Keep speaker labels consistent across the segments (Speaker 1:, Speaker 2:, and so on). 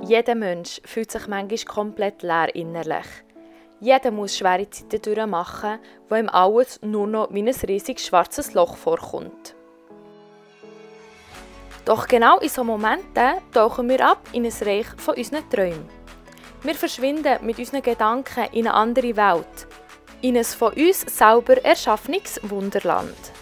Speaker 1: Jeder Mensch fühlt sich manchmal komplett leer innerlich. Jeder muss schwere Zeiten durchmachen, wo ihm alles nur noch wie ein riesiges schwarzes Loch vorkommt. Doch genau in solchen Momenten tauchen wir ab in ein Reich von unseren Träumen. Wir verschwinden mit unseren Gedanken in eine andere Welt, in ein von uns selber erschaffenes Wunderland.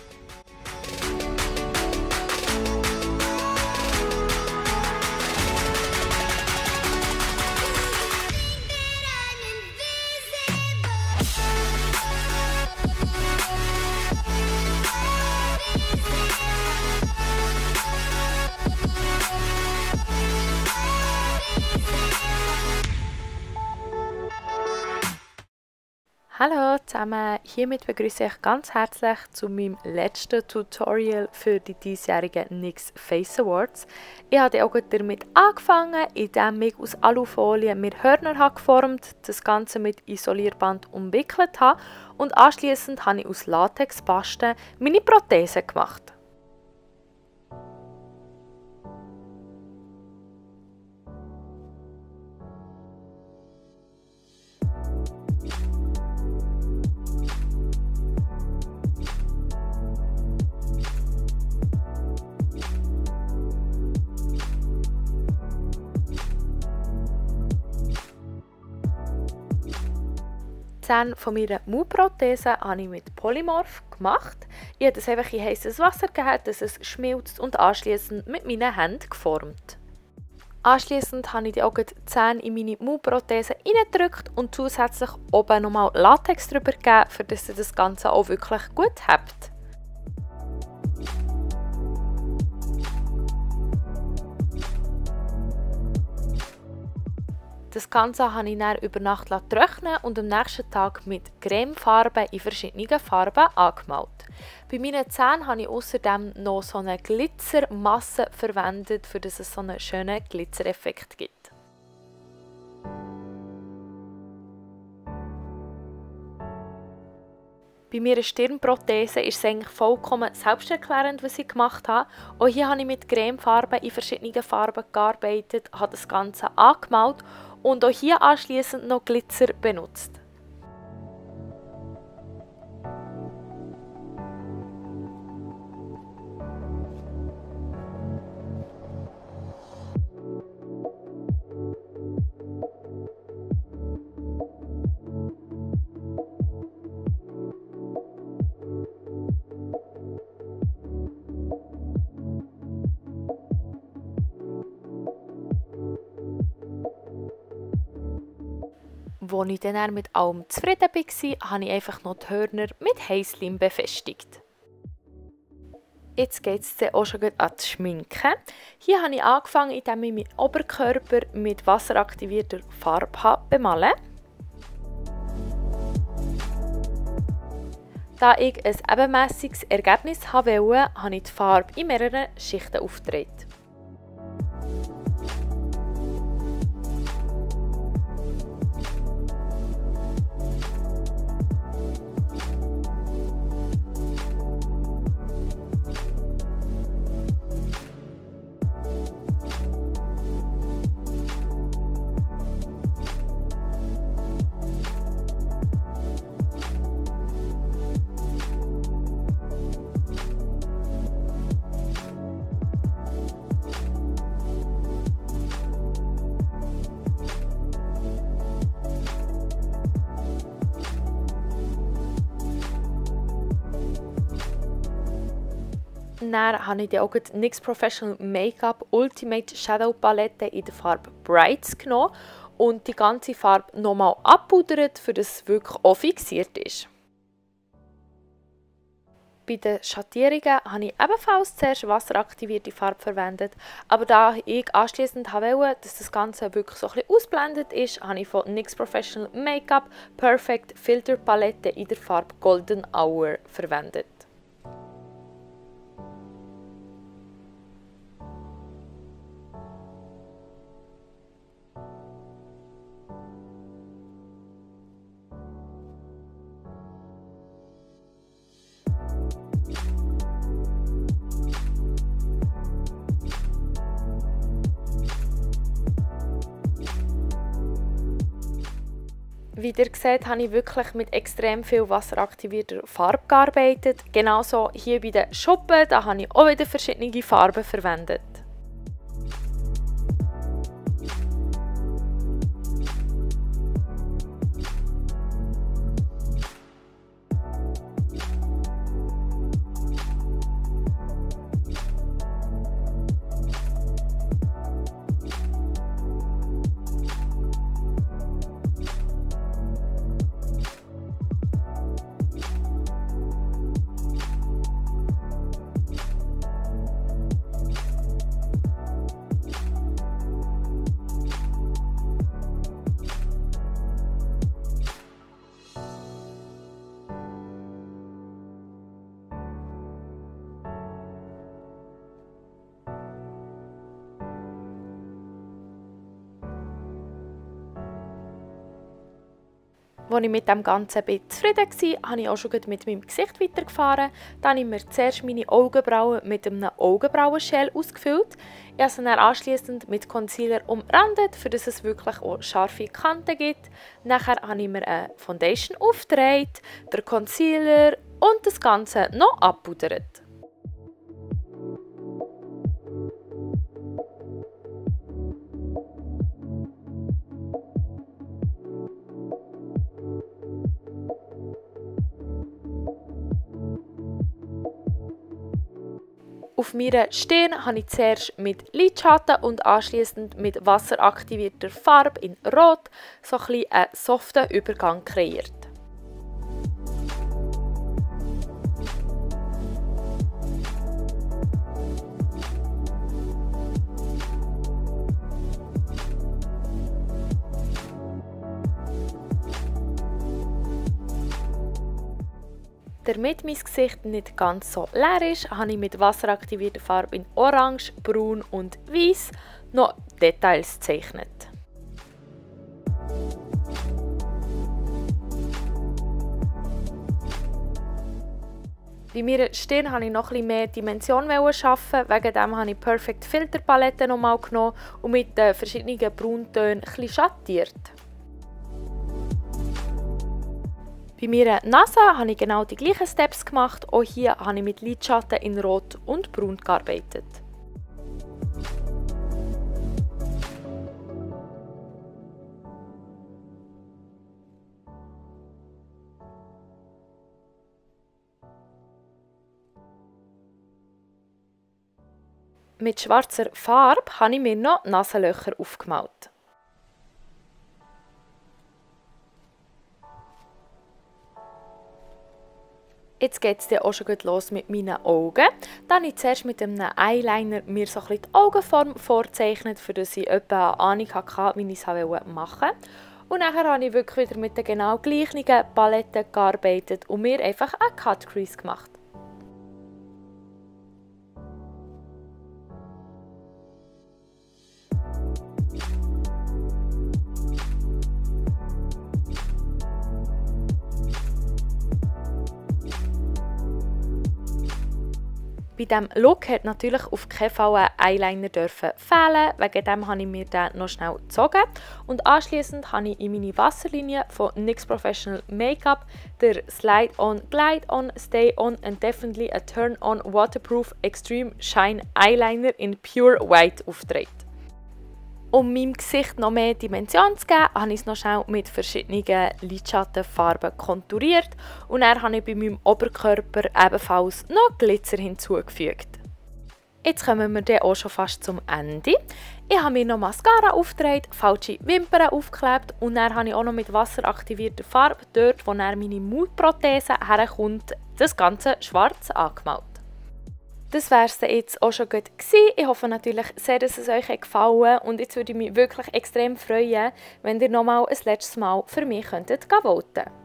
Speaker 1: Hallo zusammen, hiermit begrüße ich ganz herzlich zu meinem letzten Tutorial für die diesjährigen NYX Face Awards. Ich habe auch damit angefangen, indem ich aus Alufolie mir Hörner geformt habe, das Ganze mit Isolierband umwickelt habe und anschliessend habe ich aus Latexpaste meine Prothese gemacht. Die Zähne von meiner Mundprothese habe ich mit Polymorph gemacht. Ich habe das einfach in heißes Wasser gegeben, dass es schmilzt und anschliessend mit meinen Händen geformt. Anschliessend habe ich die Zähne in meine Mundprothese reingedrückt und zusätzlich oben nochmal Latex drüber gegeben, für dass ihr das Ganze auch wirklich gut habt. Das Ganze habe ich dann über Nacht trocknen und am nächsten Tag mit Cremefarbe in verschiedenen Farben angemalt. Bei meinen Zähnen habe ich außerdem noch so eine Glitzermasse verwendet, für dass es so einen schönen Glitzereffekt gibt. Bei meiner Stirnprothese ist es eigentlich vollkommen selbsterklärend, was ich gemacht habe. Auch hier habe ich mit Cremefarbe in verschiedenen Farben gearbeitet, habe das Ganze angemalt und auch hier anschliessend noch Glitzer benutzt. Als ich dann mit allem zufrieden war, habe ich einfach noch die Hörner mit Heißleim befestigt. Jetzt geht es auch schon an die Schminke. Hier habe ich angefangen, indem ich meinen Oberkörper mit wasseraktivierter Farbe bemalen. Da ich ein ebenmässiges Ergebnis wollte, habe ich die Farbe in mehreren Schichten aufgetragen. Dann habe ich die NYX Professional Make-up Ultimate Shadow Palette in der Farbe Brights genommen und die ganze Farbe nochmal abpudert, für dass es wirklich auch fixiert ist. Bei den Schattierungen habe ich ebenfalls zuerst wasseraktivierte Farbe verwendet, aber da ich anschliessend wollte, dass das Ganze wirklich so ein bisschen ausblendet ist, habe ich von NYX Professional Make-up Perfect Filter Palette in der Farbe Golden Hour verwendet. Wie ihr seht, habe ich wirklich mit extrem viel wasseraktivierter Farbe gearbeitet. Genauso hier bei den Schuppen, da habe ich auch wieder verschiedene Farben verwendet. Als ich mit dem Ganzen zufrieden war, habe ich auch schon mit meinem Gesicht weitergefahren. Dann habe ich mir zuerst meine Augenbrauen mit einem Augenbrauenschell ausgefüllt. Ich habe sie dann anschliessend mit Concealer umrandet, für dass es wirklich auch scharfe Kanten gibt. Nachher habe ich mir eine Foundation aufgetragen, den Concealer und das Ganze noch abpudert. Auf meiner Stirn habe ich zuerst mit Lidschatten und anschliessend mit wasseraktivierter Farbe in Rot so ein bisschen einen soften Übergang kreiert. Damit mein Gesicht nicht ganz so leer ist, habe ich mit wasseraktivierter Farbe in Orange, Braun und Weiß noch Details gezeichnet. Bei meiner Stirn wollte ich noch etwas mehr Dimension schaffen. Wegen dem habe ich Perfect Filter Palette nochmal genommen und mit den verschiedenen Brauntönen etwas schattiert. Bei meiner Nase habe ich genau die gleichen Steps gemacht. Auch hier habe ich mit Lidschatten in Rot und Braun gearbeitet. Mit schwarzer Farbe habe ich mir noch Nasenlöcher aufgemalt. Jetzt geht es dann auch schon gut los mit meinen Augen. Dann habe ich zuerst mit einem Eyeliner mir so ein bisschen die Augenform vorgezeichnet, für dass ich etwa eine Ahnung hatte, wie ich es machen wollte. Und nachher habe ich wirklich wieder mit der genau gleichen Palette gearbeitet und mir einfach eine Cut Crease gemacht. Bei diesem Look hat natürlich auf keinen Fall ein Eyeliner fehlen. Wegen dem habe ich mir den noch schnell gezogen. Und anschliessend habe ich in meine Wasserlinie von NYX Professional Make-up der Slide On, Glide On, Stay On and Definitely a Turn On Waterproof Extreme Shine Eyeliner in Pure White aufgetragen. Um meinem Gesicht noch mehr Dimension zu geben, habe ich es noch schnell mit verschiedenen Lidschattenfarben konturiert und dann habe ich bei meinem Oberkörper ebenfalls noch Glitzer hinzugefügt. Jetzt kommen wir dann auch schon fast zum Ende. Ich habe mir noch Mascara aufgetragen, falsche Wimpern aufgeklebt und dann habe ich auch noch mit wasseraktivierter Farbe dort, wo dann meine Mundprothese herkommt, das Ganze schwarz angemalt. Das wäre es jetzt auch schon gut gewesen. Ich hoffe natürlich sehr, dass es euch gefallen hat und jetzt würde ich mich wirklich extrem freuen, wenn ihr nochmal ein letztes Mal für mich voten könntet.